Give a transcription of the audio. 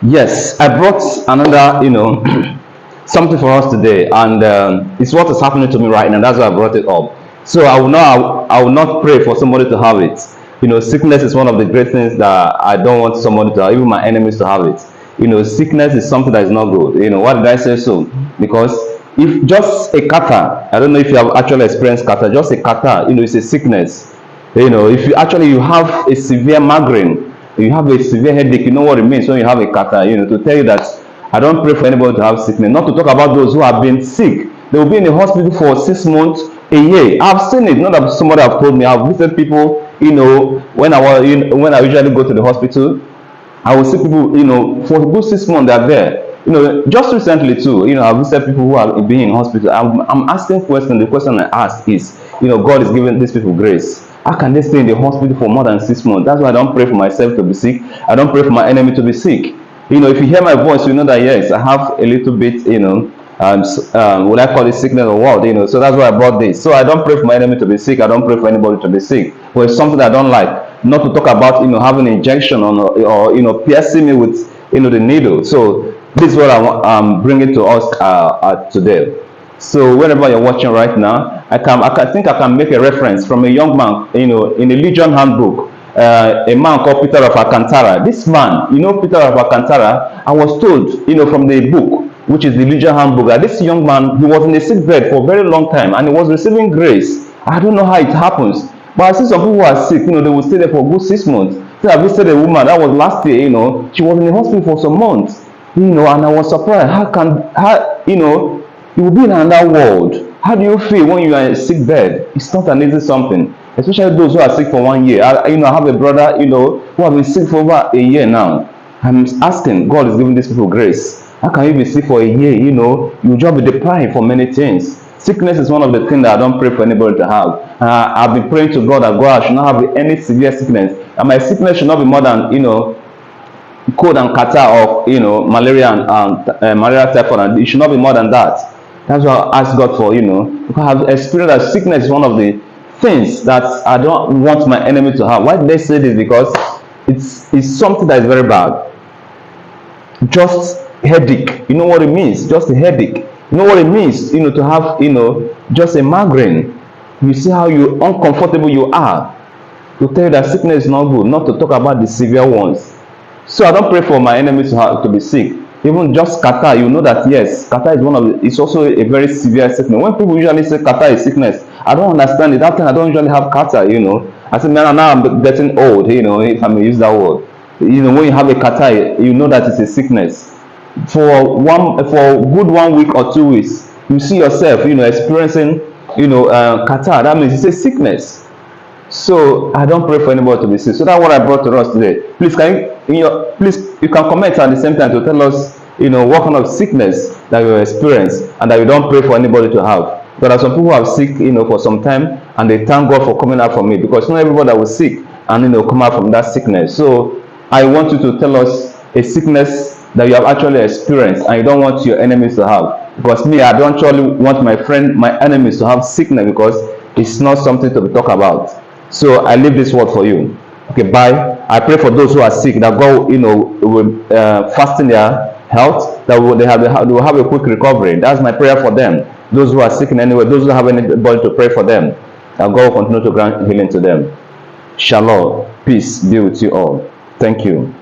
Yes, I brought another, something for us today, and it's what is happening to me right now. That's why I brought it up. So I will not pray for somebody to have it. Sickness is one of the great things that I don't want somebody to have, even my enemies to have it. Sickness is something that is not good. Why did I say so? Because if just a catarrh, I don't know if you have actually experienced catarrh, just a catarrh, it's a sickness. If you have a severe migraine, you have a severe headache, you know what it means when you have a catarrh. To tell you that I don't pray for anybody to have sickness. Not to talk about those who have been sick. They will be in the hospital for 6 months, a year. I've seen it. Not that somebody have told me. I've visited people. When I usually go to the hospital, I will see people, for a good 6 months they're there. Just recently too, I've visited people who are being in hospital. I'm asking questions. The question I ask is, God is giving these people grace. How can they stay in the hospital for more than 6 months? That's why I don't pray for myself to be sick. I don't pray for my enemy to be sick. If you hear my voice, you know that yes, I have a little bit, would I call it sickness or what? So that's why I brought this. So I don't pray for my enemy to be sick. I don't pray for anybody to be sick. But it's something I don't like. Not to talk about, having injection or piercing me with, the needle. So this is what I'm bringing to us today. So whenever you're watching right now, I think I can make a reference from a young man, in a Legion handbook, a man called Peter of Alcantara. This man, Peter of Alcantara, I was told, from the book, which is the Legion handbook, that this young man, he was in a sick bed for a very long time and he was receiving grace. I don't know how it happens, but I see some people who are sick, they will stay there for a good 6 months. So I visited a woman that was last year, she was in the hospital for some months, and I was surprised. You will be in another world. How do you feel when you are in a sick bed? It's not an easy something, especially those who are sick for 1 year. I have a brother, who have been sick for over a year now. I'm asking, God is giving these people grace. How can you be sick for a year? You just be deprived for many things. Sickness is one of the things that I don't pray for anybody to have. I've been praying to God that God, I should not have any severe sickness, and my sickness should not be more than cold and catarrh of malaria and malaria typhoid, and it should not be more than that. That's what I ask God for. Because I've experienced that sickness is one of the things that I don't want my enemy to have. Why did they say this? Because it's something that is very bad. Just headache, you know what it means? Just a headache. You know what it means, to have, just a migraine. You see how uncomfortable you are. To tell you that sickness is not good, not to talk about the severe ones. So I don't pray for my enemies to be sick. Even just catarrh, you know that yes, catarrh is it's also a very severe sickness. When people usually say catarrh is sickness, I don't understand it. That time I don't usually have catarrh, I said, man, now I'm getting old, if I may use that word. When you have a catarrh, you know that it's a sickness. For good 1 week or 2 weeks, you see yourself, experiencing, catarrh. That means it's a sickness. So I don't pray for anybody to be sick. So that's what I brought to us today. Please, you can comment at the same time to tell us, what kind of sickness that you experience and that you don't pray for anybody to have. There are some people who are sick, for some time, and they thank God for coming out from me, because not everybody that was sick and come out from that sickness. So I want you to tell us a sickness that you have actually experienced and you don't want your enemies to have. Because me, I don't actually want my enemies to have sickness, because it's not something to be talked about. So I leave this word for you. Okay, bye. I pray for those who are sick that God, will fasten their health, that they will have a quick recovery. That's my prayer for them. Those who are sick in any way, those who have anybody to pray for them, that God will continue to grant healing to them. Shalom. Peace be with you all. Thank you.